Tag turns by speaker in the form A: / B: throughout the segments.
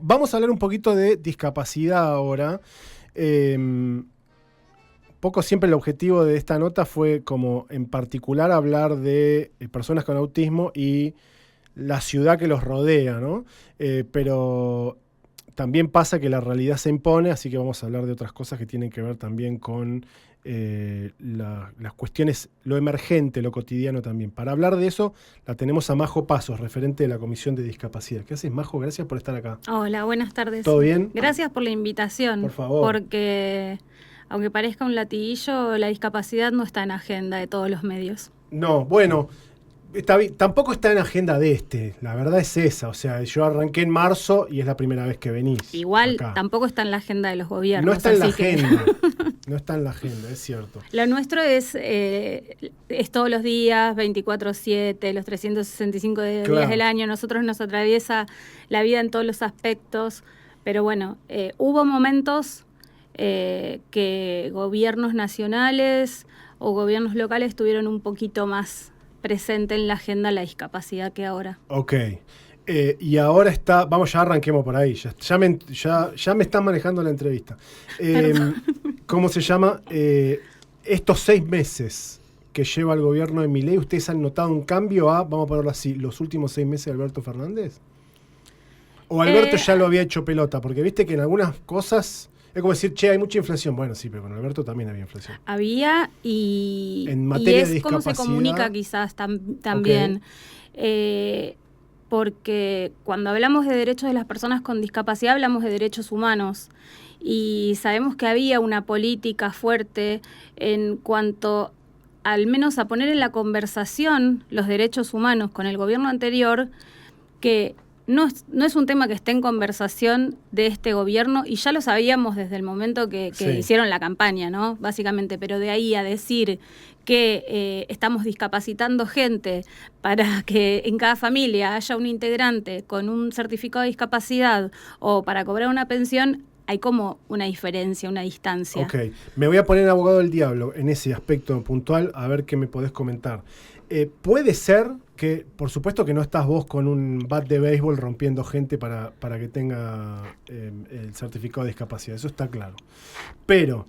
A: vamos a hablar un poquito de discapacidad ahora. Poco siempre el objetivo de esta nota fue como en particular hablar de personas con autismo y la ciudad que los rodea, ¿no? Pero también pasa que la realidad se impone, así que vamos a hablar de otras cosas que tienen que ver también con las cuestiones, lo emergente, lo cotidiano también. Para hablar de eso, la tenemos a Majo Pasos, referente de la Comisión de Discapacidad. ¿Qué haces, Majo? Gracias por estar acá.
B: Hola, buenas tardes.
A: ¿Todo bien?
B: Gracias por la invitación.
A: Por favor.
B: Porque, aunque parezca un latiguillo, la discapacidad no está en agenda de todos los medios.
A: No, bueno, tampoco está en agenda de la verdad es esa. O sea, yo arranqué en marzo y es la primera vez que venís.
B: Igual
A: acá.
B: Tampoco está en la agenda de los gobiernos.
A: No está en la
B: así que
A: agenda. No está en la agenda, es cierto.
B: Lo nuestro es todos los días, 24/7, los 365 días del año. Nosotros nos atraviesa la vida en todos los aspectos. Pero bueno, hubo momentos que gobiernos nacionales o gobiernos locales estuvieron un poquito más presente en la agenda la discapacidad que ahora.
A: Ok. Y ahora está, vamos, ya arranquemos por ahí, ya me están manejando la entrevista. ¿Cómo se llama? Estos 6 meses que lleva el gobierno de Milei, ¿ustedes han notado un cambio vamos a ponerlo así, los últimos 6 meses de Alberto Fernández? ¿O Alberto ya lo había hecho pelota? Porque viste que en algunas cosas es como decir, hay mucha inflación. Bueno, sí, pero con Alberto también había inflación.
B: Había
A: en materia
B: es
A: de
B: cómo se comunica quizás también. Okay. Porque cuando hablamos de derechos de las personas con discapacidad, hablamos de derechos humanos. Y sabemos que había una política fuerte en cuanto, al menos, a poner en la conversación los derechos humanos con el gobierno anterior, que no es un tema que esté en conversación de este gobierno, y ya lo sabíamos desde el momento que hicieron la campaña, ¿no? Básicamente, pero de ahí a decir que estamos discapacitando gente para que en cada familia haya un integrante con un certificado de discapacidad o para cobrar una pensión, hay como una diferencia, una distancia.
A: Ok, me voy a poner abogado del diablo en ese aspecto puntual, a ver qué me podés comentar. Puede ser que, por supuesto que no estás vos con un bat de béisbol rompiendo gente para que tenga el certificado de discapacidad, eso está claro. Pero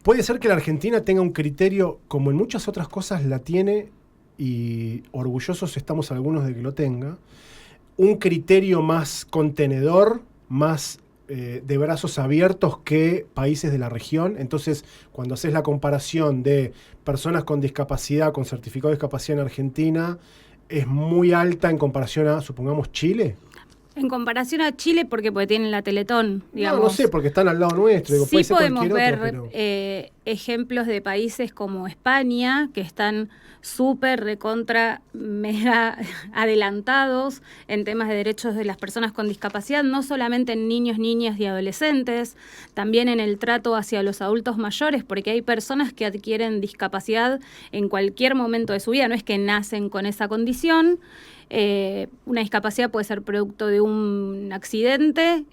A: puede ser que la Argentina tenga un criterio, como en muchas otras cosas la tiene, y orgullosos estamos algunos de que lo tenga, un criterio más contenedor, más de brazos abiertos que países de la región. Entonces, cuando haces la comparación de personas con discapacidad, con certificado de discapacidad en Argentina, es muy alta en comparación a, supongamos, Chile.
B: En comparación a Chile, porque tienen la Teletón, digamos.
A: No sé, porque están al lado nuestro. Digo,
B: sí podemos ver
A: otro, pero
B: ejemplos de países como España, que están súper, recontra, mega adelantados en temas de derechos de las personas con discapacidad, no solamente en niños, niñas y adolescentes, también en el trato hacia los adultos mayores, porque hay personas que adquieren discapacidad en cualquier momento de su vida, no es que nacen con esa condición. Una discapacidad puede ser producto de un accidente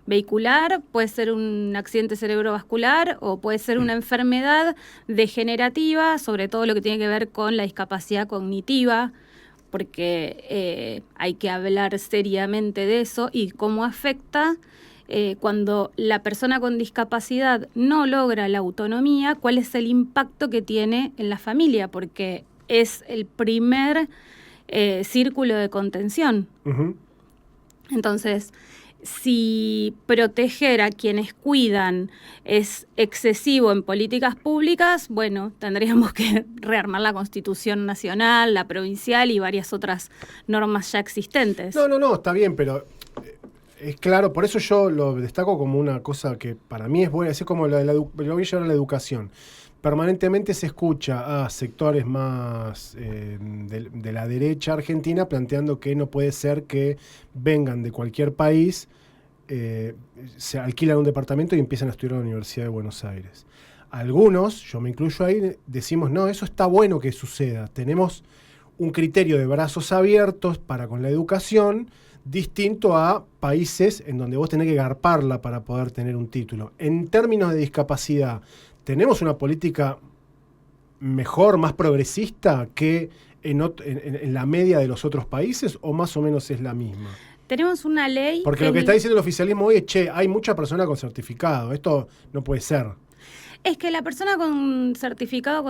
B: vehicular, puede ser un accidente cerebrovascular o puede ser una enfermedad degenerativa, sobre todo lo que tiene que ver con la discapacidad cognitiva, porque hay que hablar seriamente de eso y cómo afecta cuando la persona con discapacidad no logra la autonomía, cuál es el impacto que tiene en la familia, porque es el primer círculo de contención.
A: Uh-huh.
B: Entonces, si proteger a quienes cuidan es excesivo en políticas públicas, bueno, tendríamos que rearmar la Constitución Nacional, la provincial y varias otras normas ya existentes.
A: No, está bien, pero es claro, por eso yo lo destaco como una cosa que para mí es buena, así como lo voy a llevar a la educación. Permanentemente se escucha a sectores más de la derecha argentina planteando que no puede ser que vengan de cualquier país, se alquilan un departamento y empiezan a estudiar en la Universidad de Buenos Aires. Algunos, yo me incluyo ahí, decimos, no, eso está bueno que suceda. Tenemos un criterio de brazos abiertos para con la educación, distinto a países en donde vos tenés que garparla para poder tener un título. En términos de discapacidad, ¿tenemos una política mejor, más progresista que en la media de los otros países o más o menos es la misma?
B: tenemos una ley...
A: Porque lo que está diciendo el oficialismo hoy es, hay mucha persona con certificado, esto no puede ser.
B: Es que la persona con certificado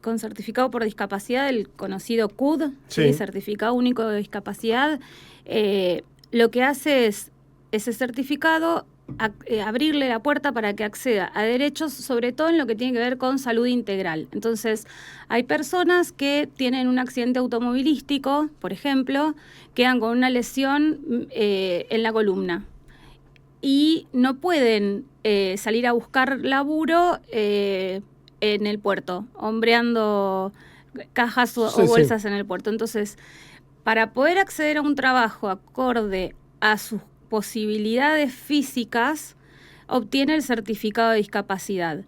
B: con certificado por discapacidad, el conocido CUD, ¿sí? Certificado Único de Discapacidad, lo que hace es ese certificado abrirle la puerta para que acceda a derechos, sobre todo en lo que tiene que ver con salud integral. Entonces, hay personas que tienen un accidente automovilístico, por ejemplo, quedan con una lesión en la columna y no pueden salir a buscar laburo en el puerto, hombreando cajas o bolsas en el puerto. Entonces, para poder acceder a un trabajo acorde a sus posibilidades físicas, obtiene el certificado de discapacidad.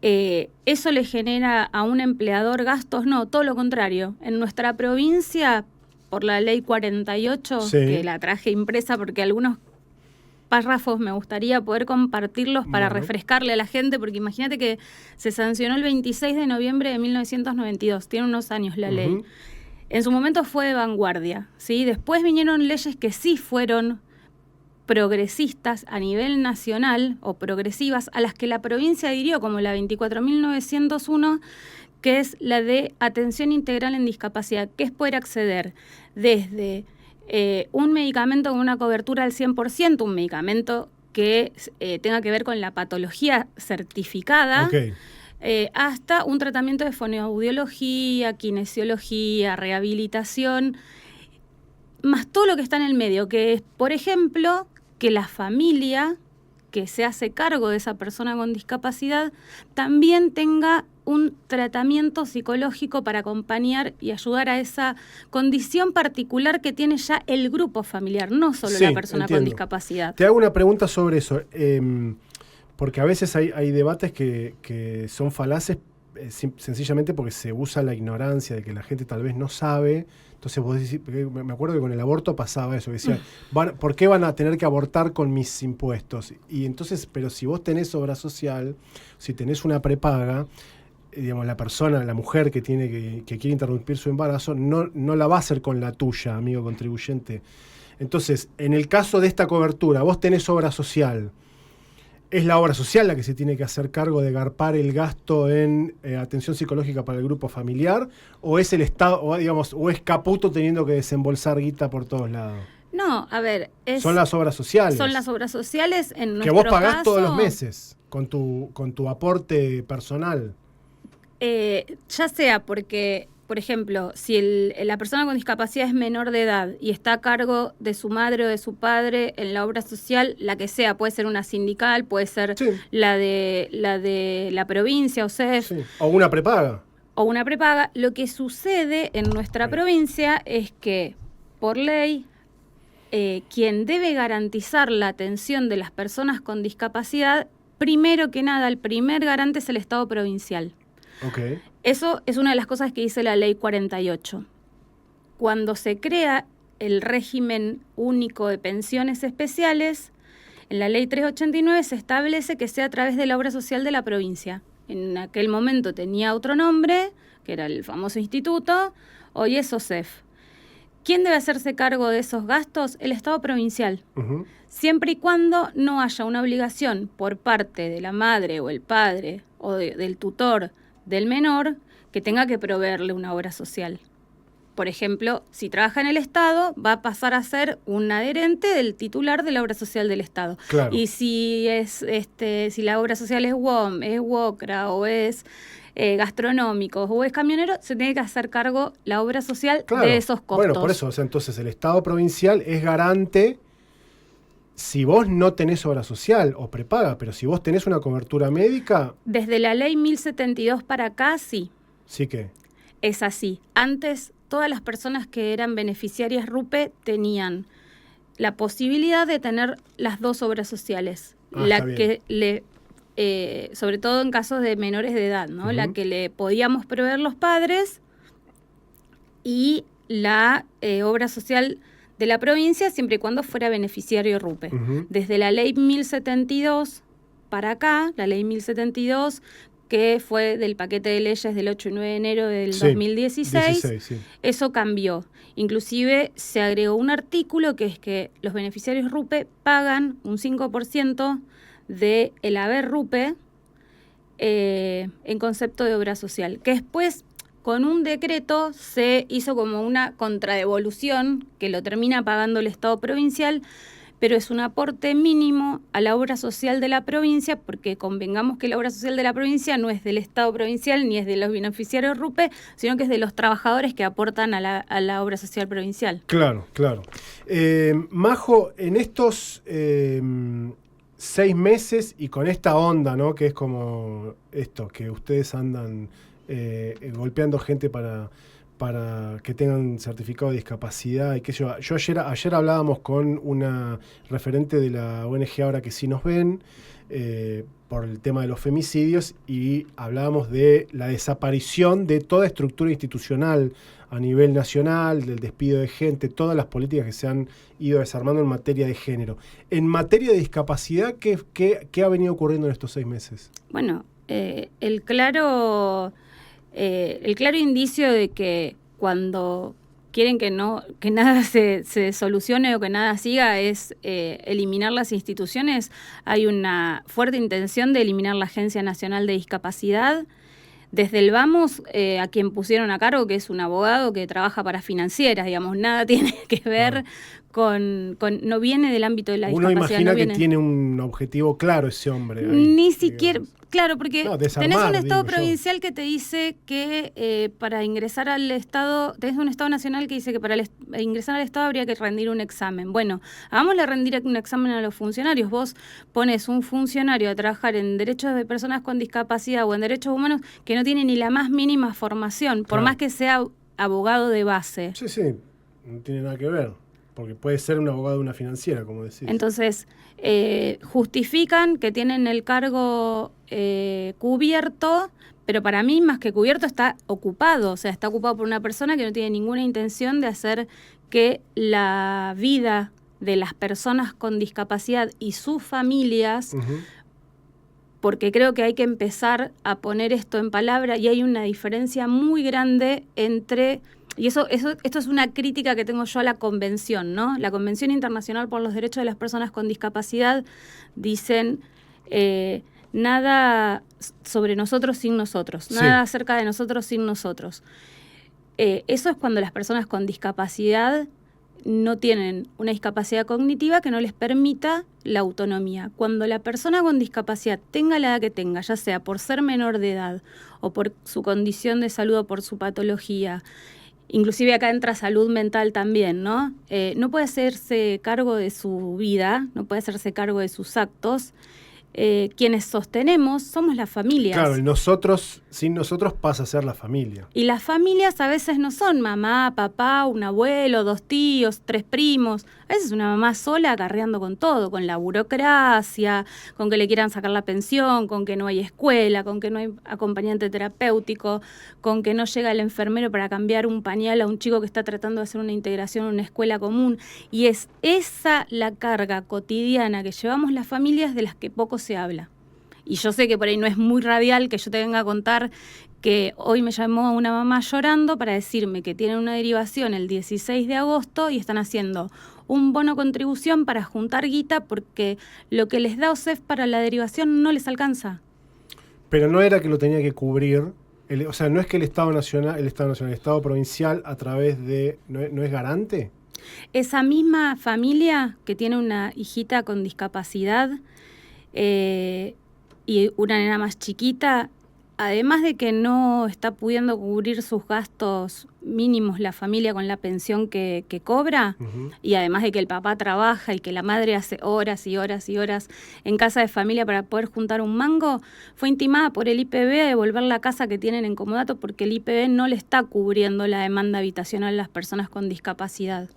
B: ¿Eso le genera a un empleador gastos? No, todo lo contrario. En nuestra provincia, por la ley 48, que la traje impresa porque algunos párrafos me gustaría poder compartirlos para refrescarle a la gente, porque imagínate que se sancionó el 26 de noviembre de 1992, tiene unos años la ley. En su momento fue de vanguardia, ¿sí? Después vinieron leyes que sí fueron progresistas a nivel nacional o progresivas, a las que la provincia adhirió, como la 24.901, que es la de atención integral en discapacidad, que es poder acceder desde un medicamento con una cobertura al 100%, un medicamento que tenga que ver con la patología certificada, hasta un tratamiento de fonoaudiología, kinesiología, rehabilitación, más todo lo que está en el medio, que es, por ejemplo, que la familia que se hace cargo de esa persona con discapacidad también tenga un tratamiento psicológico para acompañar y ayudar a esa condición particular que tiene ya el grupo familiar, no solo la persona con discapacidad.
A: Te hago una pregunta sobre eso, porque a veces hay debates que son falaces sencillamente porque se usa la ignorancia de que la gente tal vez no sabe. Entonces vos decís, me acuerdo que con el aborto pasaba eso, que decían, ¿por qué van a tener que abortar con mis impuestos? Y entonces, pero si vos tenés obra social, si tenés una prepaga, digamos, la persona, la mujer que quiere interrumpir su embarazo, no la va a hacer con la tuya, amigo contribuyente. Entonces, en el caso de esta cobertura, vos tenés obra social, ¿es la obra social la que se tiene que hacer cargo de garpar el gasto en atención psicológica para el grupo familiar? ¿O es el Estado, o es Caputo teniendo que desembolsar guita por todos lados?
B: No, a ver...
A: son las obras sociales.
B: Son las obras sociales en nuestro
A: que vos pagás
B: caso,
A: todos los meses con tu aporte personal.
B: Ya sea porque, por ejemplo, si la persona con discapacidad es menor de edad y está a cargo de su madre o de su padre en la obra social, la que sea, puede ser una sindical, puede ser la de la provincia o CEF.
A: O una prepaga.
B: O una prepaga. Lo que sucede en nuestra provincia es que, por ley, quien debe garantizar la atención de las personas con discapacidad, primero que nada, el primer garante es el Estado provincial. Eso es una de las cosas que dice la ley 48. Cuando se crea el régimen único de pensiones especiales, en la ley 389 se establece que sea a través de la obra social de la provincia. En aquel momento tenía otro nombre, que era el famoso instituto, hoy es OSEF. ¿Quién debe hacerse cargo de esos gastos? El Estado provincial. Siempre y cuando no haya una obligación por parte de la madre o el padre o del tutor del menor que tenga que proveerle una obra social. Por ejemplo, si trabaja en el Estado, va a pasar a ser un adherente del titular de la obra social del Estado. Y si si la obra social es WOM, es WOCRA o es gastronómico o es camionero, se tiene que hacer cargo la obra social de esos costos.
A: Bueno, por eso, entonces el Estado provincial es garante si vos no tenés obra social o prepaga, pero si vos tenés una cobertura médica...
B: Desde la ley 1072 para acá, sí.
A: ¿Sí qué?
B: Es así. Antes, todas las personas que eran beneficiarias RUPE tenían la posibilidad de tener las dos obras sociales. La que sobre todo en casos de menores de edad, ¿no? La que le podíamos proveer los padres y la obra social de la provincia, siempre y cuando fuera beneficiario RUPE. Desde la ley 1072 para acá, la ley 1072, que fue del paquete de leyes del 8 y 9 de enero del
A: Sí,
B: 2016,
A: 16, sí.
B: eso cambió. Inclusive se agregó un artículo que es que los beneficiarios RUPE pagan un 5% del haber RUPE en concepto de obra social, que después con un decreto se hizo como una contradevolución que lo termina pagando el Estado provincial, pero es un aporte mínimo a la obra social de la provincia, porque convengamos que la obra social de la provincia no es del Estado provincial ni es de los beneficiarios RUPE, sino que es de los trabajadores que aportan a la obra social provincial.
A: Claro, claro. Majo, en estos 6 meses y con esta onda, ¿no? Que es como esto, que ustedes andan golpeando gente para que tengan certificado de discapacidad y qué sé yo. Yo ayer hablábamos con una referente de la ONG Ahora que sí nos ven, por el tema de los femicidios, y hablábamos de la desaparición de toda estructura institucional a nivel nacional, del despido de gente, todas las políticas que se han ido desarmando en materia de género. En materia de discapacidad, ¿qué ha venido ocurriendo en estos 6 meses?
B: Bueno, el claro indicio de que cuando quieren que nada se solucione o que nada siga es eliminar las instituciones. Hay una fuerte intención de eliminar la Agencia Nacional de Discapacidad. Desde el Vamos, a quien pusieron a cargo, que es un abogado que trabaja para financieras, digamos, nada tiene que ver con no viene del ámbito de la discapacidad.
A: Uno imagina
B: no
A: que tiene un objetivo claro ese hombre. Ahí,
B: ni siquiera, claro, porque
A: desarmar,
B: tenés un Estado
A: digo
B: provincial que te dice que para ingresar al Estado, tenés un Estado nacional que dice que para ingresar al Estado habría que rendir un examen. Bueno, hagámosle rendir un examen a los funcionarios. Vos pones un funcionario a trabajar en derechos de personas con discapacidad o en derechos humanos que no tiene ni la más mínima formación, por más que sea abogado de base.
A: Sí, no tiene nada que ver. Porque puede ser un abogado de una financiera, como decís.
B: Entonces, justifican que tienen el cargo cubierto, pero para mí, más que cubierto, está ocupado. O sea, está ocupado por una persona que no tiene ninguna intención de hacer que la vida de las personas con discapacidad y sus familias, porque creo que hay que empezar a poner esto en palabra, y hay una diferencia muy grande entre... Y esto es una crítica que tengo yo a la convención, ¿no? La Convención Internacional por los Derechos de las Personas con Discapacidad dicen nada sobre nosotros sin nosotros, nada acerca de nosotros sin nosotros. Eso es cuando las personas con discapacidad no tienen una discapacidad cognitiva que no les permita la autonomía. Cuando la persona con discapacidad tenga la edad que tenga, ya sea por ser menor de edad o por su condición de salud o por su patología, inclusive acá entra salud mental también, ¿no? No puede hacerse cargo de su vida, no puede hacerse cargo de sus actos. Quienes sostenemos somos las familias.
A: Claro, y nosotros, sin nosotros pasa a ser la familia.
B: Y las familias a veces no son mamá, papá, un abuelo, 2 tíos, 3 primos. A veces una mamá sola acarreando con todo, con la burocracia, con que le quieran sacar la pensión, con que no hay escuela, con que no hay acompañante terapéutico, con que no llega el enfermero para cambiar un pañal a un chico que está tratando de hacer una integración en una escuela común. Y es esa la carga cotidiana que llevamos las familias de las que poco se habla. Y yo sé que por ahí no es muy radial que yo te venga a contar que hoy me llamó una mamá llorando para decirme que tienen una derivación el 16 de agosto y están haciendo un bono contribución para juntar guita porque lo que les da OSEF para la derivación no les alcanza.
A: Pero no era que lo tenía que cubrir, o sea, no es que el Estado Nacional, el Estado Provincial a través de... ¿No es garante?
B: Esa misma familia que tiene una hijita con discapacidad y una nena más chiquita, además de que no está pudiendo cubrir sus gastos mínimos la familia con la pensión que cobra, y además de que el papá trabaja y que la madre hace horas y horas y horas en casa de familia para poder juntar un mango, fue intimada por el IPB a devolver la casa que tienen en comodato porque el IPB no le está cubriendo la demanda habitacional a las personas con discapacidad.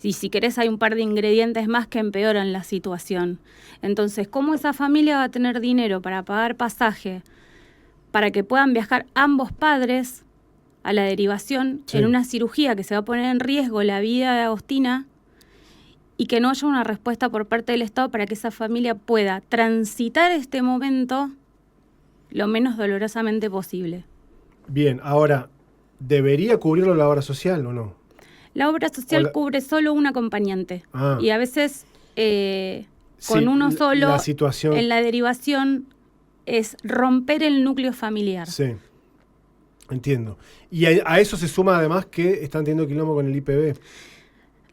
B: Y si querés hay un par de ingredientes más que empeoran la situación. Entonces, ¿cómo esa familia va a tener dinero para pagar pasaje para que puedan viajar ambos padres a la derivación en una cirugía que se va a poner en riesgo la vida de Agostina, y que no haya una respuesta por parte del Estado para que esa familia pueda transitar este momento lo menos dolorosamente posible.
A: Bien, ahora, ¿debería cubrirlo la obra social o no?
B: La obra social cubre solo un acompañante. Y a veces con
A: sí,
B: uno solo,
A: la situación...
B: en la derivación, es romper el núcleo familiar.
A: Sí, entiendo. Y a eso se suma además que están teniendo quilombo con el IPB.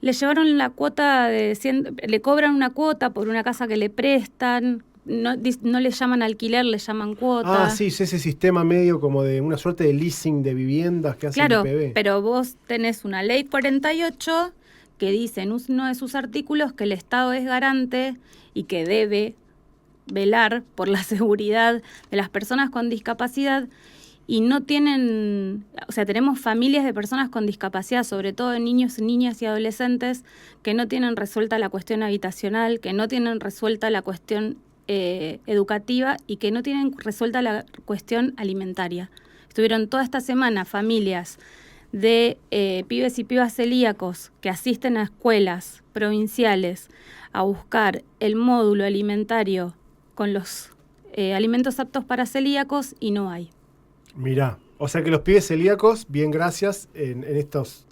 B: Le llevaron la cuota le cobran una cuota por una casa que le prestan, no le llaman alquiler, le llaman cuota.
A: Ah, sí, es ese sistema medio como de una suerte de leasing de viviendas que hace el IPB.
B: Claro, pero vos tenés una ley 48 que dice en uno de sus artículos que el Estado es garante y que debe velar por la seguridad de las personas con discapacidad, y no tienen, o sea, tenemos familias de personas con discapacidad, sobre todo de niños, niñas y adolescentes, que no tienen resuelta la cuestión habitacional, que no tienen resuelta la cuestión educativa y que no tienen resuelta la cuestión alimentaria. Estuvieron toda esta semana familias de pibes y pibas celíacos que asisten a escuelas provinciales a buscar el módulo alimentario con los alimentos aptos para celíacos y no hay.
A: Mirá, o sea que los pibes celíacos, bien gracias, en estas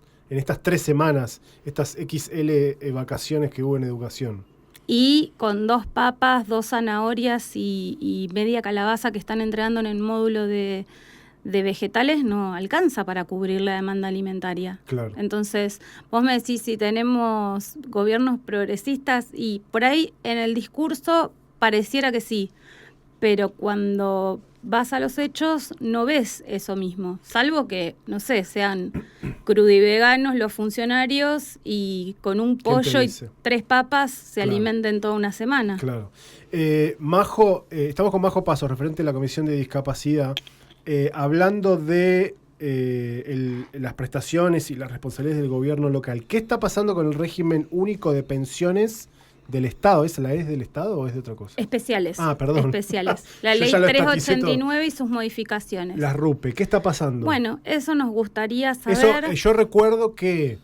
A: 3 semanas, estas XL vacaciones que hubo en educación.
B: Y con 2 papas, 2 zanahorias y media calabaza que están entregando en el módulo de vegetales no alcanza para cubrir la demanda alimentaria.
A: Claro.
B: Entonces, vos me decís si tenemos gobiernos progresistas y por ahí en el discurso pareciera que sí, pero cuando vas a los hechos no ves eso mismo, salvo que, no sé, sean crudiveganos los funcionarios y con un pollo y 3 papas se alimenten toda una semana.
A: Claro. Majo, estamos con Majo Paso, referente a la Comisión de Discapacidad, hablando de las prestaciones y las responsabilidades del gobierno local. ¿Qué está pasando con el régimen único de pensiones del Estado? ¿Esa la es del Estado o es de otra cosa?
B: Especiales.
A: Ah, perdón.
B: Especiales. La ley 389 y sus modificaciones.
A: Las RUPE. ¿Qué está pasando?
B: Bueno, eso nos gustaría saber.
A: Yo recuerdo que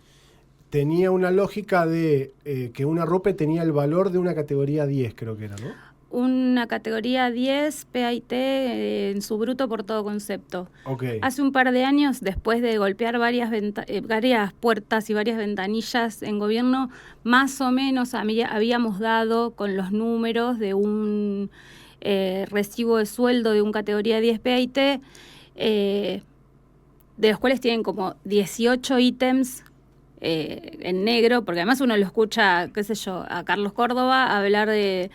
A: tenía una lógica de que una RUPE tenía el valor de una categoría 10, creo que era, ¿no?
B: Una categoría 10, PAIT, en su bruto por todo concepto.
A: Okay.
B: Hace un par de años, después de golpear varias puertas y varias ventanillas en gobierno, más o menos habíamos dado con los números de un recibo de sueldo de un categoría 10 PAIT, de los cuales tienen como 18 ítems en negro, porque además uno lo escucha, qué sé yo, a Carlos Córdoba hablar de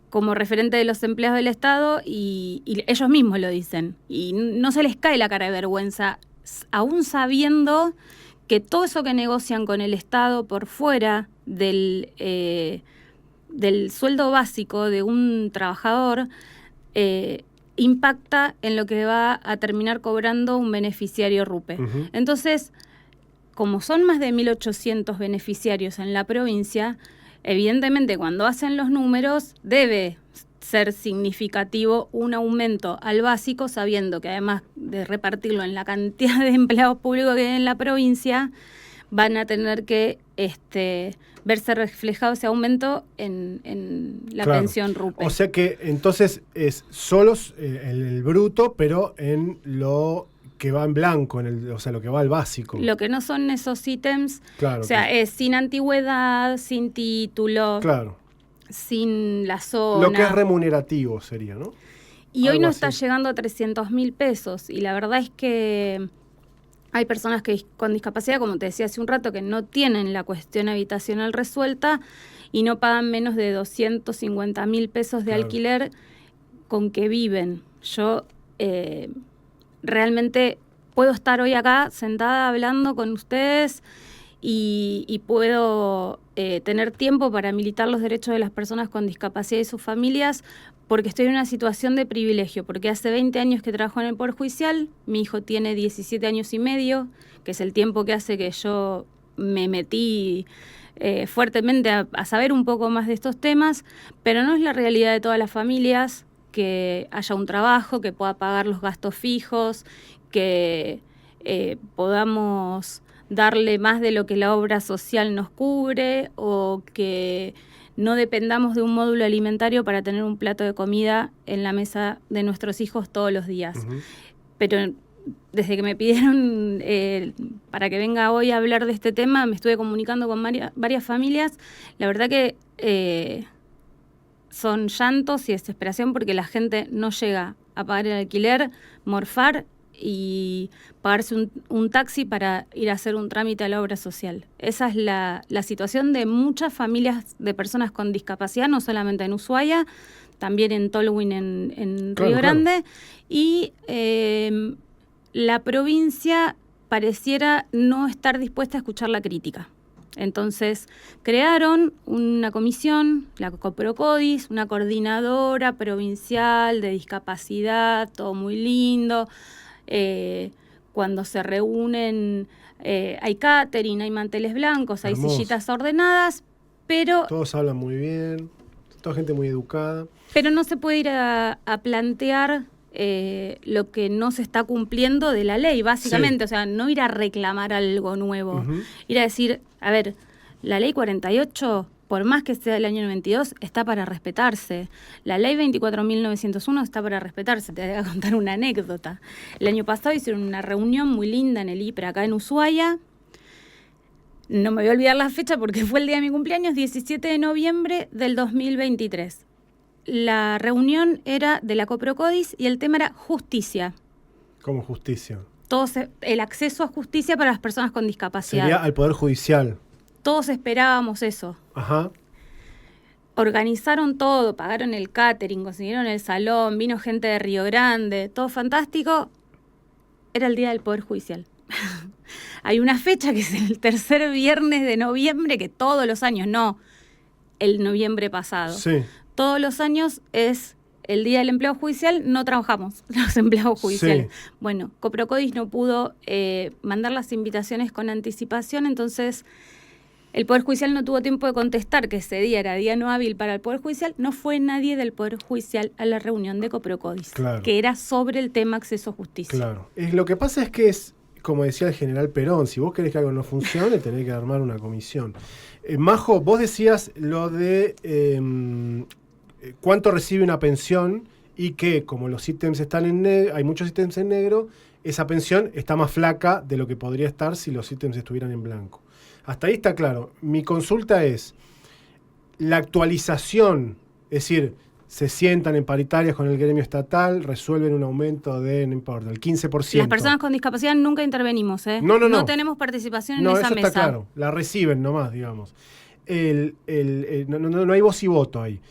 B: como referente de los empleados del Estado y ellos mismos lo dicen. Y no se les cae la cara de vergüenza, aún sabiendo que todo eso que negocian con el Estado por fuera del sueldo básico de un trabajador impacta en lo que va a terminar cobrando un beneficiario RUPE. Uh-huh. Entonces, como son más de 1.800 beneficiarios en la provincia, evidentemente, cuando hacen los números, debe ser significativo un aumento al básico, sabiendo que además de repartirlo en la cantidad de empleados públicos que hay en la provincia, van a tener que verse reflejado ese aumento en la pensión RUPE.
A: O sea que entonces es solo el bruto, pero en lo que va en blanco, o sea, lo que va al básico.
B: Lo que no son esos ítems,
A: claro,
B: o sea, es sin antigüedad, sin título,
A: claro,
B: sin la zona.
A: Lo que es remunerativo sería, ¿no?
B: Y hoy no está llegando a 300.000 pesos. Y la verdad es que hay personas con discapacidad, como te decía hace un rato, que no tienen la cuestión habitacional resuelta y no pagan menos de 250.000 pesos de alquiler con que viven. Yo realmente puedo estar hoy acá sentada hablando con ustedes y puedo tener tiempo para militar los derechos de las personas con discapacidad y sus familias, porque estoy en una situación de privilegio, porque hace 20 años que trabajo en el Poder Judicial, mi hijo tiene 17 años y medio, que es el tiempo que hace que yo me metí fuertemente a saber un poco más de estos temas, pero no es la realidad de todas las familias que haya un trabajo, que pueda pagar los gastos fijos, que podamos darle más de lo que la obra social nos cubre o que no dependamos de un módulo alimentario para tener un plato de comida en la mesa de nuestros hijos todos los días.
A: Ujú.
B: Pero desde que me pidieron para que venga hoy a hablar de este tema, me estuve comunicando con varias familias. La verdad que son llantos y desesperación porque la gente no llega a pagar el alquiler, morfar y pagarse un taxi para ir a hacer un trámite a la obra social. Esa es la situación de muchas familias de personas con discapacidad, no solamente en Ushuaia, también en Tolwyn, en
A: Claro,
B: Río Grande.
A: claro.
B: Y la provincia pareciera no estar dispuesta a escuchar la crítica. Entonces crearon una comisión, la Coprocodis, una coordinadora provincial de discapacidad, todo muy lindo. Cuando se reúnen hay catering, hay manteles blancos, hay
A: Hermoso.
B: sillitas ordenadas, pero
A: Todos hablan muy bien, toda gente muy educada.
B: no se puede ir a plantear lo que no se está cumpliendo de la ley, básicamente.
A: Sí.
B: O sea, no ir a reclamar algo nuevo.
A: Ujú.
B: Ir a decir, a ver, la ley 48, por más que sea del año 92, está para respetarse. La ley 24.901 está para respetarse. Te voy a contar una anécdota. El año pasado hicieron una reunión muy linda en el IPRA, acá en Ushuaia. No me voy a olvidar la fecha porque fue el día de mi cumpleaños, 17 de noviembre del 2023. La reunión era de la Coprocodis y el tema era justicia.
A: Como justicia.
B: El acceso a justicia para las personas con discapacidad.
A: Sería al Poder Judicial.
B: Todos esperábamos eso.
A: Ajá.
B: Organizaron todo, pagaron el catering, consiguieron el salón, vino gente de Río Grande, todo fantástico. Era el día del Poder Judicial. Hay una fecha que es el tercer viernes de noviembre, que todos los años, no el noviembre pasado.
A: Sí.
B: Todos los años es el día del empleo judicial, no trabajamos los empleados judiciales.
A: Sí.
B: Bueno, Coprocodis no pudo mandar las invitaciones con anticipación, entonces el Poder Judicial no tuvo tiempo de contestar que ese día era día no hábil para el Poder Judicial. No fue nadie del Poder Judicial a la reunión de Coprocodis,
A: Claro.
B: que era sobre el tema acceso a justicia.
A: Claro. Lo que pasa es que es, como decía el general Perón, si vos querés que algo no funcione, tenés que armar una comisión. Majo, vos decías lo de cuánto recibe una pensión y que como los ítems están en negro, hay muchos ítems en negro, esa pensión está más flaca de lo que podría estar si los ítems estuvieran en blanco. Hasta ahí está claro. Mi consulta es la actualización, es decir, se sientan en paritarias con el gremio estatal, resuelven un aumento de, no importa, el 15%.
B: Las personas con discapacidad nunca intervenimos, ¿eh?
A: No.
B: No tenemos participación en esa
A: eso
B: mesa.
A: está claro. La reciben nomás, digamos. No hay voz y voto ahí.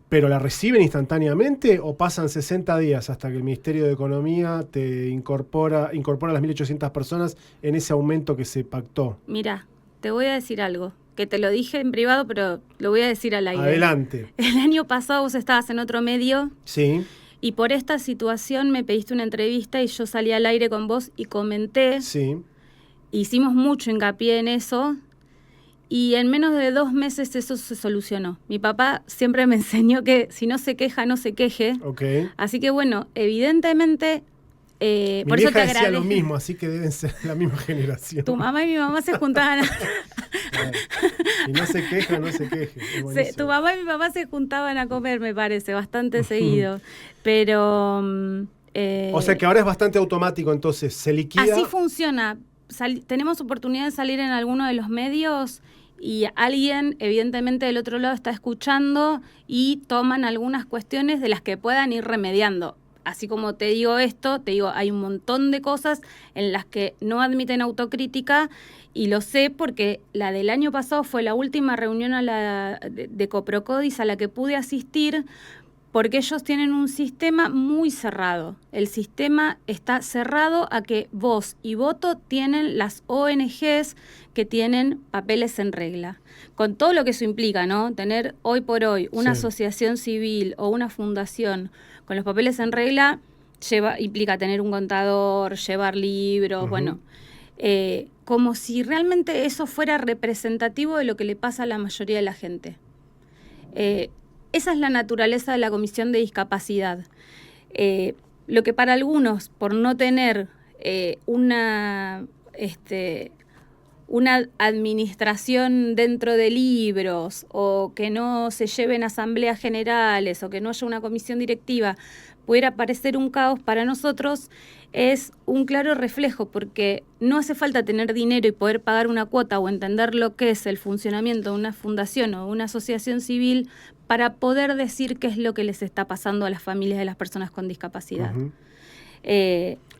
A: ¿Pero la reciben instantáneamente o pasan 60 días hasta que el Ministerio de Economía te incorpora a las 1.800 personas en ese aumento que se pactó?
B: Mira, te voy a decir algo, que te lo dije en privado, pero lo voy a decir al aire.
A: Adelante.
B: El año pasado vos estabas en otro medio
A: Sí,
B: y por esta situación me pediste una entrevista y yo salí al aire con vos y comenté,
A: sí.
B: hicimos mucho hincapié en eso y en menos de 2 meses eso se solucionó. Mi papá siempre me enseñó que si no se queja, no se queje.
A: Ok.
B: Así que bueno, evidentemente...
A: Mi
B: por eso
A: vieja
B: te
A: decía
B: agradezco.
A: lo mismo, así que deben ser la misma generación.
B: Tu mamá y mi mamá se juntaban...
A: Y no se queja, no se queje. Es buenísimo.
B: Tu mamá y mi papá se juntaban a comer, me parece, bastante seguido. Pero...
A: O sea que ahora es bastante automático, entonces se liquida.
B: así funciona. Tenemos oportunidad de salir en alguno de los medios y alguien, evidentemente, del otro lado está escuchando y toman algunas cuestiones de las que puedan ir remediando. Así como te digo esto, te digo, hay un montón de cosas en las que no admiten autocrítica y lo sé porque la del año pasado fue la última reunión de Coprocodis a la que pude asistir porque ellos tienen un sistema muy cerrado. El sistema está cerrado a que voz y voto tienen las ONGs que tienen papeles en regla. Con todo lo que eso implica, ¿no? Tener hoy por hoy una asociación civil o una fundación con los papeles en regla implica tener un contador, llevar libros, bueno, como si realmente eso fuera representativo de lo que le pasa a la mayoría de la gente. Esa es la naturaleza de la Comisión de Discapacidad. Lo que para algunos, por no tener un una administración dentro de libros, o que no se lleven asambleas generales, o que no haya una comisión directiva, pudiera parecer un caos, para nosotros es un claro reflejo, porque no hace falta tener dinero y poder pagar una cuota o entender lo que es el funcionamiento de una fundación o una asociación civil para poder decir qué es lo que les está pasando a las familias de las personas con discapacidad.
A: Uh-huh.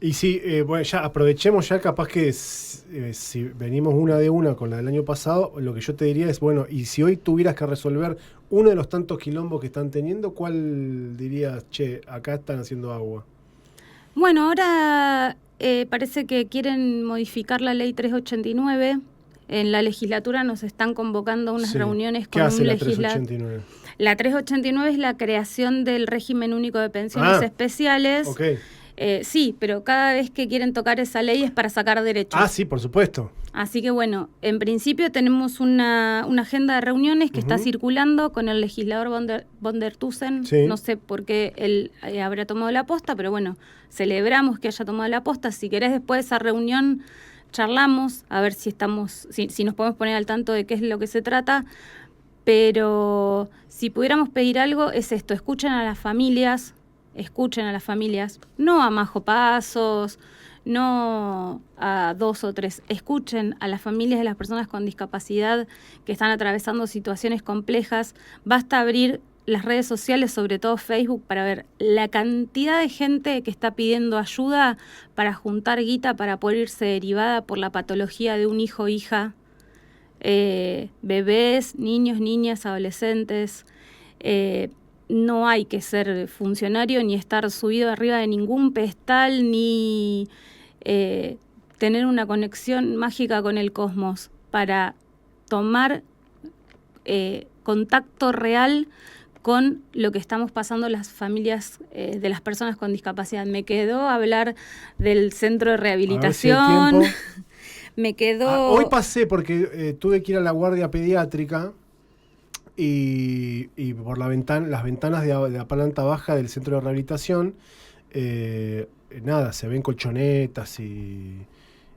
A: Y sí, bueno, ya aprovechemos ya, capaz que si venimos una de una con la del año pasado, lo que yo te diría es, bueno, y si hoy tuvieras que resolver uno de los tantos quilombos que están teniendo, ¿cuál dirías, che, acá están haciendo agua?
B: Bueno, ahora parece que quieren modificar la ley 389. En la legislatura nos están convocando a unas reuniones con un legislador. ¿Qué hace la 389? La 389 es la creación del régimen único de pensiones especiales.
A: Okay.
B: Sí, pero cada vez que quieren tocar esa ley es para sacar derechos.
A: Ah, sí, por supuesto.
B: Así que bueno, en principio tenemos una agenda de reuniones que está circulando con el legislador von der Tussen. Sí. No sé por qué él habrá tomado la posta, pero bueno, celebramos que haya tomado la posta. Si querés, después de esa reunión charlamos, a ver si nos podemos poner al tanto de qué es lo que se trata. Pero si pudiéramos pedir algo, es esto: escuchen a las familias, no a Majo Pasos, no a 2 o 3, escuchen a las familias de las personas con discapacidad que están atravesando situaciones complejas. Basta abrir las redes sociales, sobre todo Facebook, para ver la cantidad de gente que está pidiendo ayuda para juntar guita para poder irse derivada por la patología de un hijo o hija. Bebés, niños, niñas, adolescentes. No hay que ser funcionario ni estar subido arriba de ningún pedestal ni tener una conexión mágica con el cosmos para tomar contacto real con lo que estamos pasando las familias de las personas con discapacidad. Me quedó hablar del centro de rehabilitación. Me quedó...
A: hoy pasé porque tuve que ir a la guardia pediátrica y por las ventanas de la planta baja del centro de rehabilitación, se ven colchonetas y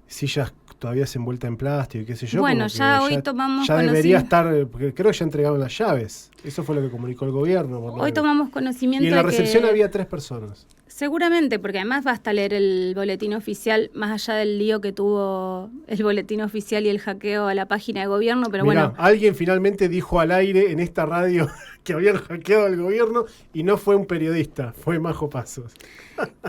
A: sillas todavía envueltas en plástico y qué sé yo.
B: Bueno, hoy tomamos
A: ya debería estar, porque creo que ya entregaron las llaves. Eso fue lo que comunicó el gobierno.
B: Hoy tomamos conocimiento de que...
A: Y en la recepción había 3 personas.
B: Seguramente, porque además basta leer el boletín oficial, más allá del lío que tuvo el boletín oficial y el hackeo a la página de gobierno, pero
A: Mirá,
B: bueno...
A: alguien finalmente dijo al aire en esta radio que habían hackeado al gobierno y no fue un periodista, fue Majo Pasos.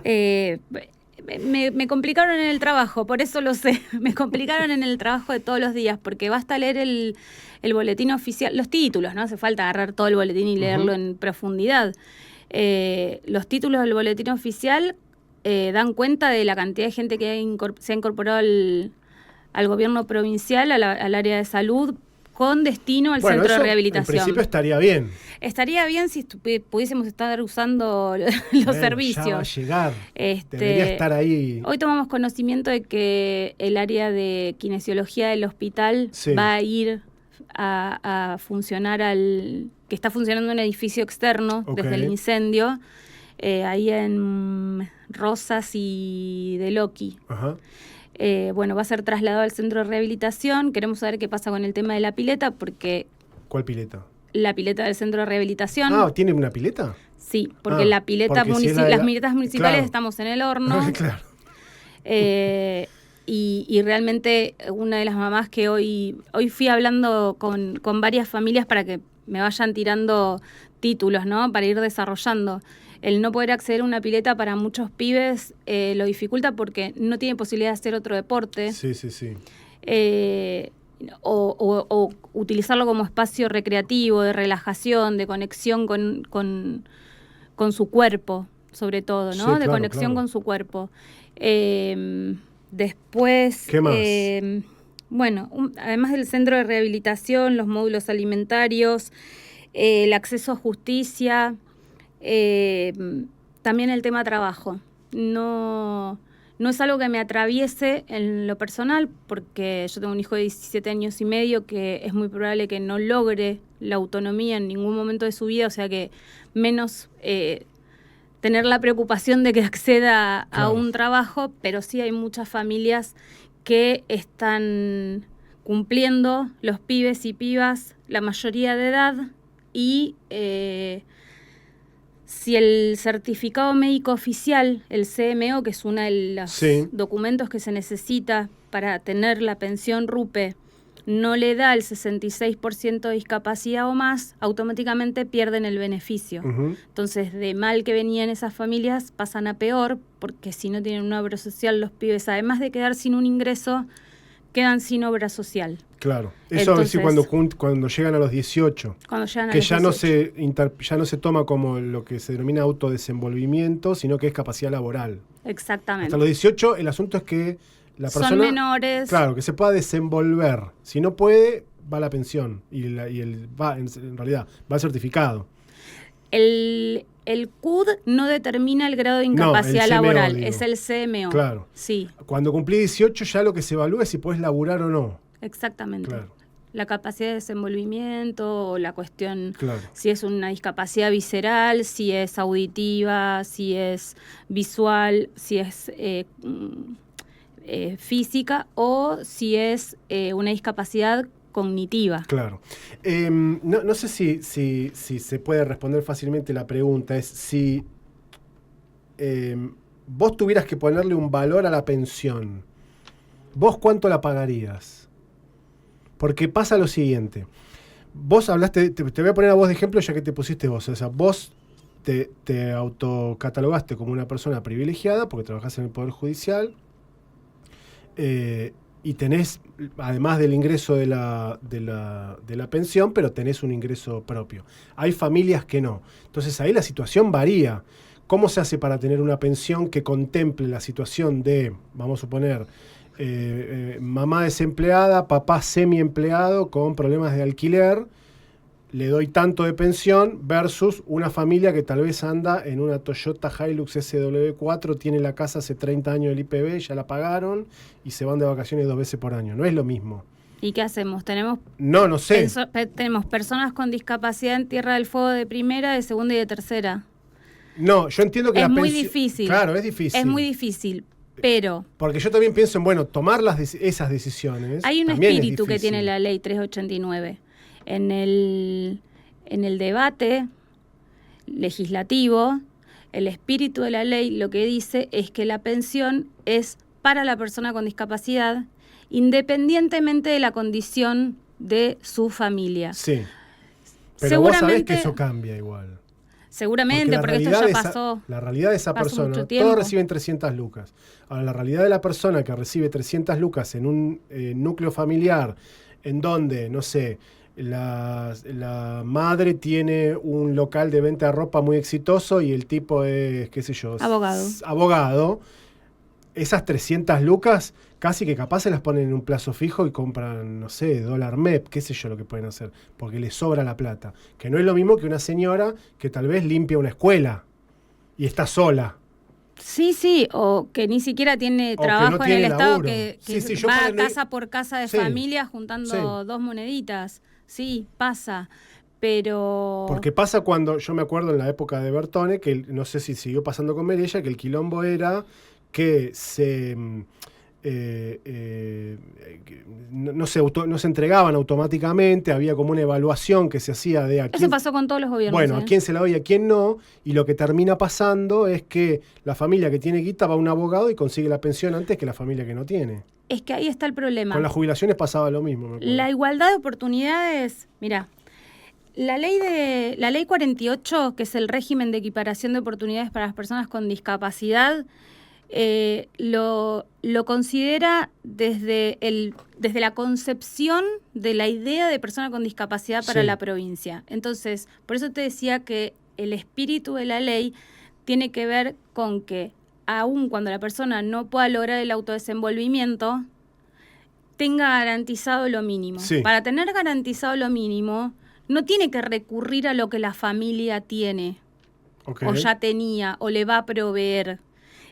B: Me complicaron en el trabajo, por eso lo sé. Me complicaron en el trabajo de todos los días, porque basta leer el boletín oficial, los títulos, no hace falta agarrar todo el boletín y leerlo en profundidad. Los títulos del boletín oficial dan cuenta de la cantidad de gente que se ha incorporado al gobierno provincial, al área de salud, con destino al centro de rehabilitación.
A: En principio estaría bien.
B: Estaría bien si pudiésemos estar usando los servicios.
A: Ya va a llegar. Debería estar ahí.
B: Hoy tomamos conocimiento de que el área de kinesiología del hospital va a ir a funcionar que está funcionando un edificio externo desde el incendio, ahí en Rosas y de Loki. Ajá. Va a ser trasladado al centro de rehabilitación. Queremos saber qué pasa con el tema de la pileta, porque...
A: ¿Cuál pileta?
B: La pileta del centro de rehabilitación.
A: Ah, ¿tiene una pileta?
B: Sí, porque la pileta las piletas municipales estamos en el horno.
A: Claro.
B: Y realmente una de las mamás que hoy fui hablando con varias familias para que me vayan tirando títulos, ¿no? Para ir desarrollando. El no poder acceder a una pileta para muchos pibes lo dificulta porque no tiene posibilidad de hacer otro deporte.
A: Sí.
B: O utilizarlo como espacio recreativo, de relajación, de conexión con su cuerpo, sobre todo, ¿no? Sí, de conexión con su cuerpo. Después...
A: ¿Qué más?
B: Además del centro de rehabilitación, los módulos alimentarios, el acceso a justicia... también el tema trabajo. No es algo que me atraviese en lo personal, porque yo tengo un hijo de 17 años y medio que es muy probable que no logre la autonomía en ningún momento de su vida, o sea que menos tener la preocupación de que acceda a un trabajo, pero sí hay muchas familias que están cumpliendo los pibes y pibas la mayoría de edad y si el certificado médico oficial, el CMO, que es uno de los documentos que se necesita para tener la pensión RUPE, no le da el 66% de discapacidad o más, automáticamente pierden el beneficio. Entonces, de mal que venían esas familias, pasan a peor, porque si no tienen una obra social, los pibes, además de quedar sin un ingreso, quedan sin obra social.
A: Claro, eso entonces, es decir, cuando llegan a los 18, que ya 18. Ya no se toma como lo que se denomina autodesenvolvimiento, sino que es capacidad laboral.
B: Exactamente.
A: Hasta los 18 el asunto es que la persona...
B: Son menores.
A: Claro, que se pueda desenvolver. Si no puede, va a la pensión y va, en realidad, va al certificado.
B: El CUD no determina el grado de incapacidad laboral, es el CMO.
A: Claro.
B: Sí.
A: Cuando cumplí 18 ya lo que se evalúa es si puedes laburar o no.
B: Exactamente.
A: Claro.
B: La capacidad de desenvolvimiento, o la cuestión,
A: claro.
B: Si es una discapacidad visceral, si es auditiva, si es visual, si es física o si es una discapacidad cognitiva.
A: Claro. No sé si se puede responder fácilmente la pregunta. Es si vos tuvieras que ponerle un valor a la pensión, ¿vos cuánto la pagarías? Porque pasa lo siguiente. Vos hablaste, te voy a poner a vos de ejemplo ya que te pusiste vos. O sea, vos te autocatalogaste como una persona privilegiada porque trabajás en el Poder Judicial. Y tenés, además del ingreso de la pensión, pero tenés un ingreso propio. Hay familias que no. Entonces ahí la situación varía. ¿Cómo se hace para tener una pensión que contemple la situación de, vamos a suponer, mamá desempleada, papá semi-empleado con problemas de alquiler? Le doy tanto de pensión versus una familia que tal vez anda en una Toyota Hilux SW4, tiene la casa hace 30 años del IPB, ya la pagaron y se van de vacaciones 2 veces por año. No es lo mismo.
B: ¿Y qué hacemos?
A: No sé.
B: Tenemos personas con discapacidad en Tierra del Fuego de primera, de segunda y de tercera.
A: No, yo entiendo que
B: es muy difícil.
A: Claro, es difícil.
B: Es muy difícil, pero...
A: Porque yo también pienso en, tomar esas decisiones.
B: Hay un espíritu que tiene la ley 389. En el debate legislativo, el espíritu de la ley lo que dice es que la pensión es para la persona con discapacidad, independientemente de la condición de su familia.
A: Sí, pero vos sabés que eso cambia igual.
B: Seguramente, porque esto ya pasó.
A: La realidad de esa persona, todos reciben 300 lucas. Ahora, la realidad de la persona que recibe 300 lucas en un núcleo familiar, en donde, no sé, la madre tiene un local de venta de ropa muy exitoso y el tipo es, qué sé yo, abogado. Esas 300 lucas casi que capaz se las ponen en un plazo fijo y compran, no sé, dólar MEP, qué sé yo lo que pueden hacer, porque les sobra la plata. Que no es lo mismo que una señora que tal vez limpia una escuela y está sola.
B: Sí, o que ni siquiera tiene trabajo en el Estado, que va casa por casa de familia juntando 2 moneditas. Sí, pasa, pero...
A: Porque pasa cuando, yo me acuerdo en la época de Bertone, que no sé si siguió pasando con Melella, que el quilombo era que no se entregaban automáticamente, había como una evaluación que se hacía de...
B: Eso pasó con todos los gobiernos.
A: Bueno, a quién se la doy, a quién no, y lo que termina pasando es que la familia que tiene guita va a un abogado y consigue la pensión antes que la familia que no tiene.
B: Es que ahí está el problema.
A: Con las jubilaciones pasaba lo mismo.
B: La igualdad de oportunidades, mirá, la ley 48, que es el régimen de equiparación de oportunidades para las personas con discapacidad, lo considera desde la concepción de la idea de persona con discapacidad para la provincia. Entonces, por eso te decía que el espíritu de la ley tiene que ver con que aun cuando la persona no pueda lograr el autodesenvolvimiento, tenga garantizado lo mínimo.
A: Sí.
B: Para tener garantizado lo mínimo, no tiene que recurrir a lo que la familia tiene, o ya tenía, o le va a proveer.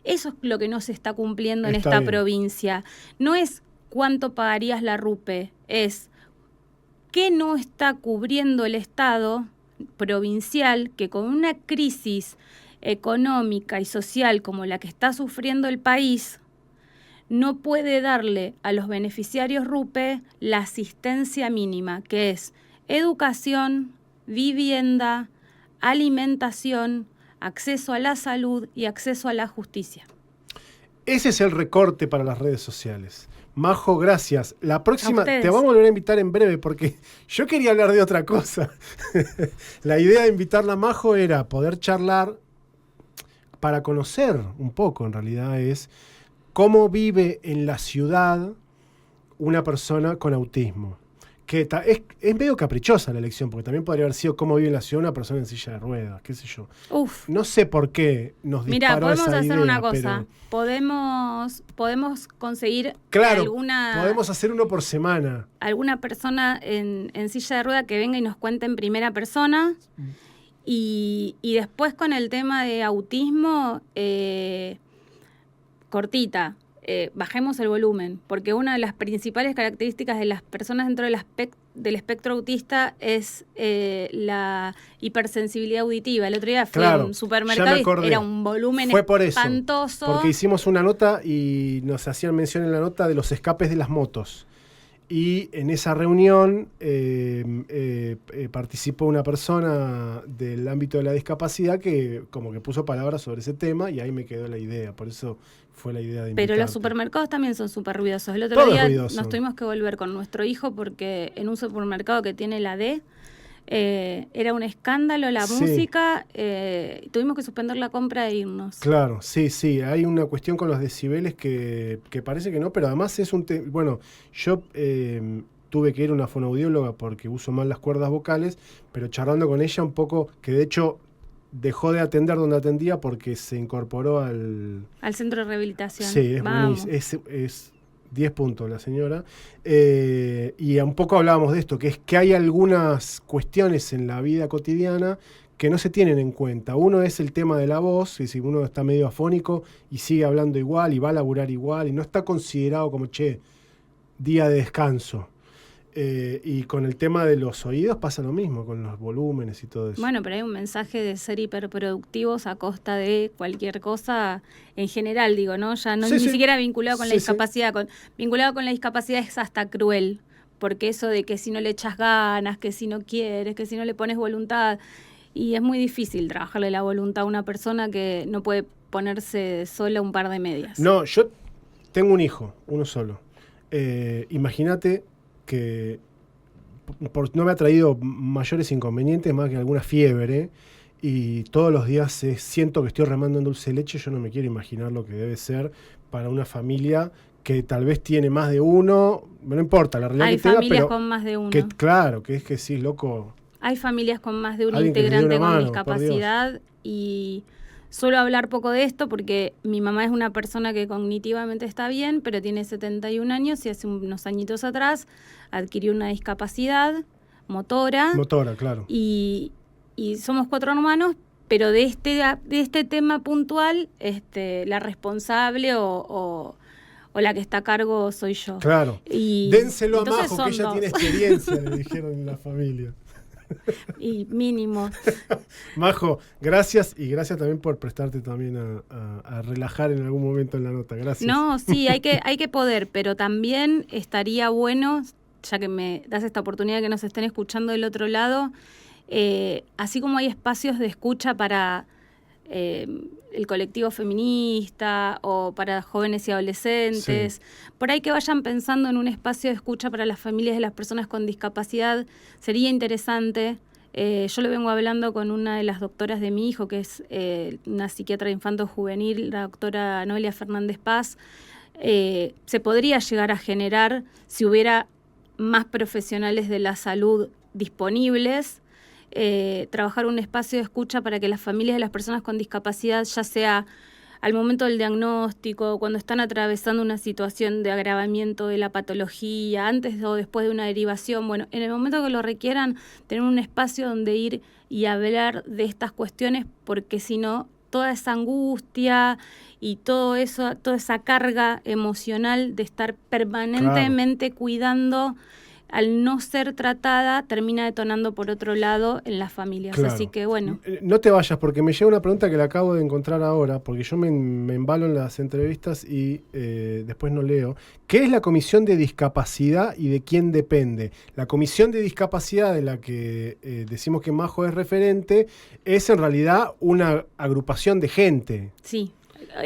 B: Eso es lo que no se está cumpliendo en esta provincia. No es cuánto pagarías la RUPE, es qué no está cubriendo el Estado provincial, que con una crisis económica y social como la que está sufriendo el país, no puede darle a los beneficiarios RUPE la asistencia mínima, que es educación, vivienda, alimentación, acceso a la salud y acceso a la justicia.
A: Ese es el recorte para las redes sociales. Majo, gracias. La próxima te vamos a volver a invitar en breve porque yo quería hablar de otra cosa. La idea de invitarla a Majo era poder charlar para conocer un poco, en realidad, es cómo vive en la ciudad una persona con autismo. Que es medio caprichosa la elección, porque también podría haber sido cómo vive en la ciudad una persona en silla de ruedas, qué sé yo.
B: Uf.
A: No sé por qué nos disparó esa idea.
B: Mirá, podemos hacer una cosa. Podemos conseguir
A: alguna... podemos hacer uno por semana.
B: Alguna persona en silla de ruedas que venga y nos cuente en primera persona. Y después con el tema de autismo, cortita. Bajemos el volumen, porque una de las principales características de las personas dentro del espectro autista es la hipersensibilidad auditiva. El otro día fui a un supermercado y era un volumen espantoso.
A: Porque hicimos una nota y nos hacían mención en la nota de los escapes de las motos. Y en esa reunión participó una persona del ámbito de la discapacidad que como que puso palabras sobre ese tema y ahí me quedó la idea. Por eso fue la idea de invitarte.
B: Pero los supermercados también son súper ruidosos. El otro día nos tuvimos que volver con nuestro hijo porque en un supermercado que tiene la D era un escándalo la música. Tuvimos que suspender la compra e irnos.
A: Claro, sí. Hay una cuestión con los decibeles que parece que no, pero además es un... Bueno, yo tuve que ir a una fonoaudióloga porque uso mal las cuerdas vocales, pero charlando con ella un poco, que de hecho dejó de atender donde atendía porque se incorporó al
B: centro de rehabilitación.
A: Sí, es buenísimo. Es 10 puntos la señora. Y un poco hablábamos de esto, que es que hay algunas cuestiones en la vida cotidiana que no se tienen en cuenta. Uno es el tema de la voz, que si uno está medio afónico y sigue hablando igual y va a laburar igual y no está considerado como, día de descanso. Y con el tema de los oídos pasa lo mismo, con los volúmenes y todo eso.
B: Bueno, pero hay un mensaje de ser hiperproductivos a costa de cualquier cosa en general, digo, ¿no? Ya no ni siquiera vinculado con la discapacidad. Vinculado con la discapacidad es hasta cruel, porque eso de que si no le echas ganas, que si no quieres, que si no le pones voluntad, y es muy difícil trabajarle la voluntad a una persona que no puede ponerse sola un par de medias.
A: No, yo tengo un hijo, uno solo. Imagínate que no me ha traído mayores inconvenientes más que alguna fiebre y todos los días siento que estoy remando en dulce de leche. Yo no me quiero imaginar lo que debe ser para una familia que tal vez tiene más de uno, no importa la realidad
B: hay
A: que tenga,
B: familias
A: pero
B: con más de uno.
A: Claro, que es que sí, loco.
B: Hay familias con más de un integrante con discapacidad y suelo hablar poco de esto porque mi mamá es una persona que cognitivamente está bien, pero tiene 71 años y hace unos añitos atrás adquirió una discapacidad motora.
A: Motora, claro.
B: Y somos 4 hermanos, pero de este tema puntual, la responsable o la que está a cargo soy yo.
A: Claro. Dénselo a Majo, que ella tiene experiencia, le dijeron en la familia.
B: Y mínimo.
A: Majo, gracias y gracias también por prestarte también a relajar en algún momento en la nota. Gracias.
B: No, sí, hay que poder, pero también estaría bueno, ya que me das esta oportunidad de que nos estén escuchando del otro lado, así como hay espacios de escucha para el colectivo feminista o para jóvenes y adolescentes, por ahí que vayan pensando en un espacio de escucha para las familias de las personas con discapacidad, sería interesante. Yo lo vengo hablando con una de las doctoras de mi hijo, que es una psiquiatra de infanto juvenil, la doctora Noelia Fernández Paz. Se podría llegar a generar, si hubiera más profesionales de la salud disponibles, trabajar un espacio de escucha para que las familias de las personas con discapacidad, ya sea al momento del diagnóstico, cuando están atravesando una situación de agravamiento de la patología, antes o después de una derivación, bueno, en el momento que lo requieran, tener un espacio donde ir y hablar de estas cuestiones, porque si no, toda esa angustia y todo eso, toda esa carga emocional de estar permanentemente cuidando al no ser tratada, termina detonando por otro lado en las familias.
A: Claro.
B: Así que bueno.
A: No te vayas, porque me llega una pregunta que la acabo de encontrar ahora, porque yo me embalo en las entrevistas y después no leo. ¿Qué es la Comisión de Discapacidad y de quién depende? La Comisión de Discapacidad, de la que decimos que Majo es referente, es en realidad una agrupación de gente.
B: Sí.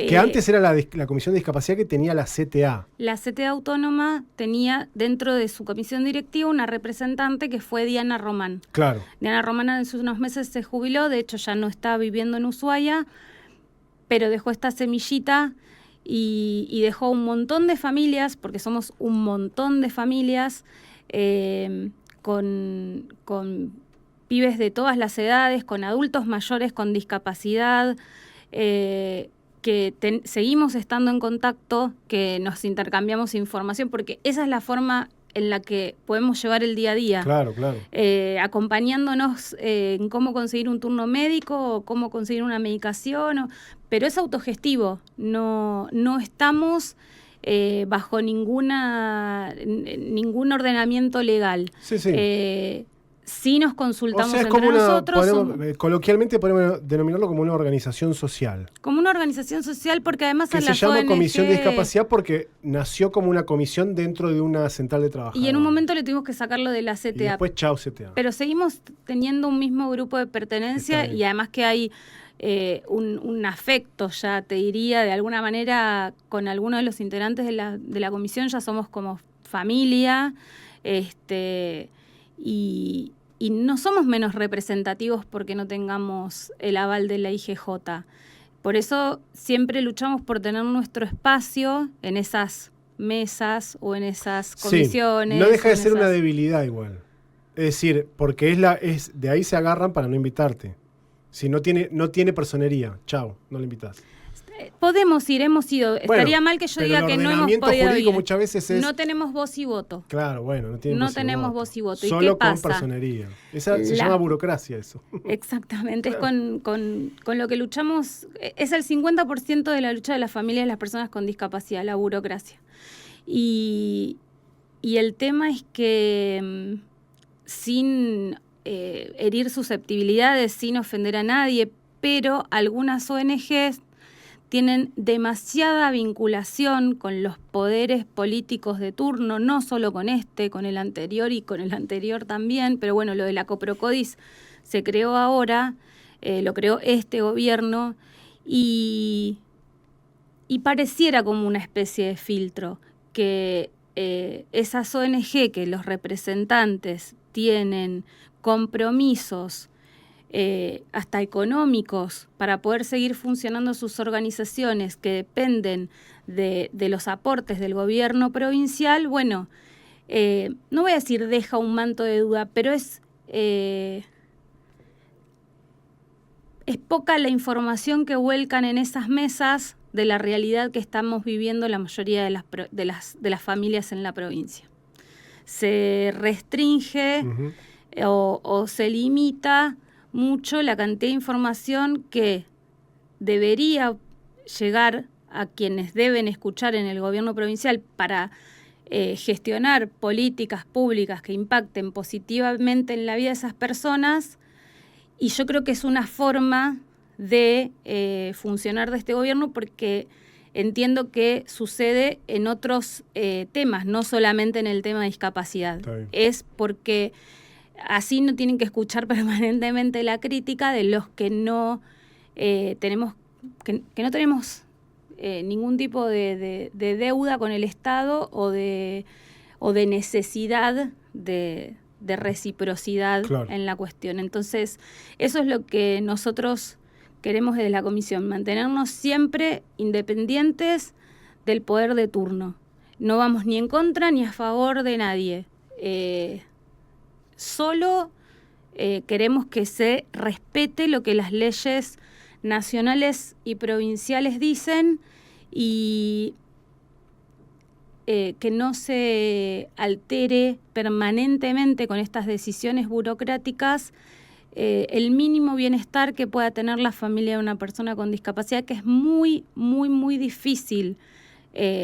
A: Que antes era la Comisión de Discapacidad que tenía la CTA.
B: La CTA Autónoma tenía dentro de su comisión directiva una representante que fue Diana Román.
A: Claro.
B: Diana Román hace unos meses se jubiló, de hecho ya no está viviendo en Ushuaia, pero dejó esta semillita y dejó un montón de familias, porque somos un montón de familias, con pibes de todas las edades, con adultos mayores con discapacidad, que seguimos estando en contacto, que nos intercambiamos información, porque esa es la forma en la que podemos llevar el día a día.
A: Claro, claro.
B: Acompañándonos en cómo conseguir un turno médico o cómo conseguir una medicación, pero es autogestivo, no estamos bajo ningún ordenamiento legal.
A: Sí, sí.
B: Sí nos consultamos,
A: o sea, es
B: entre
A: como
B: nosotros.
A: Coloquialmente podemos denominarlo como una organización social.
B: Como una organización social, porque además
A: que
B: a
A: se
B: las
A: llama
B: ONG,
A: Comisión de Discapacidad porque nació como una comisión dentro de una central de trabajadores.
B: Y en un momento le tuvimos que sacarlo de la CTA.
A: Y después chau CTA.
B: Pero seguimos teniendo un mismo grupo de pertenencia y además que hay un afecto, ya te diría, de alguna manera con algunos de los integrantes de la comisión, ya somos como familia, y no somos menos representativos porque no tengamos el aval de la IGJ. Por eso siempre luchamos por tener nuestro espacio en esas mesas o en esas comisiones.
A: Sí, no deja de ser una debilidad igual. Es decir, porque de ahí se agarran para no invitarte. Si no tiene personería, chau, no le invitas.
B: Podemos ir, hemos ido. Bueno, estaría mal que yo diga que no hemos podido ir.
A: Muchas veces es...
B: No tenemos voz y voto.
A: Claro, bueno,
B: no tenemos voz y voto. ¿Y
A: solo
B: qué pasa?
A: Con personería. Se llama burocracia eso.
B: Exactamente, claro. Es con lo que luchamos, es el 50% de la lucha de las familias de las personas con discapacidad, la burocracia. Y el tema es que sin herir susceptibilidades, sin ofender a nadie, pero algunas ONGs tienen demasiada vinculación con los poderes políticos de turno, no solo con con el anterior y con el anterior también, pero bueno, lo de la Coprocodis se creó ahora, lo creó este gobierno y pareciera como una especie de filtro, que esas ONG, que los representantes tienen compromisos hasta económicos para poder seguir funcionando sus organizaciones que dependen de los aportes del gobierno provincial, bueno, no voy a decir deja un manto de duda, pero es poca la información que vuelcan en esas mesas de la realidad que estamos viviendo la mayoría de las familias en la provincia. Se restringe o se limita mucho la cantidad de información que debería llegar a quienes deben escuchar en el gobierno provincial para gestionar políticas públicas que impacten positivamente en la vida de esas personas, y yo creo que es una forma de funcionar de este gobierno, porque entiendo que sucede en otros temas, no solamente en el tema de discapacidad. Es porque así no tienen que escuchar permanentemente la crítica de los que no tenemos ningún tipo de deuda con el Estado o de necesidad de reciprocidad, claro, en la cuestión. Entonces, eso es lo que nosotros queremos desde la comisión, mantenernos siempre independientes del poder de turno. No vamos ni en contra ni a favor de nadie. Solo queremos que se respete lo que las leyes nacionales y provinciales dicen y que no se altere permanentemente con estas decisiones burocráticas el mínimo bienestar que pueda tener la familia de una persona con discapacidad, que es muy, muy, muy difícil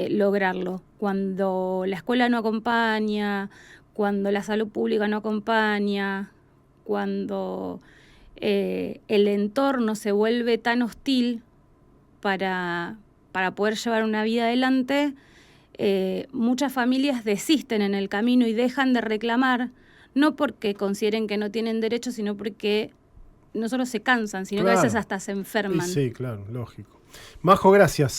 B: lograrlo. Cuando la escuela no acompaña, cuando la salud pública no acompaña, cuando el entorno se vuelve tan hostil para poder llevar una vida adelante, muchas familias desisten en el camino y dejan de reclamar, no porque consideren que no tienen derecho, sino porque no solo se cansan, sino que a veces hasta se enferman.
A: Sí, claro, lógico. Majo, gracias.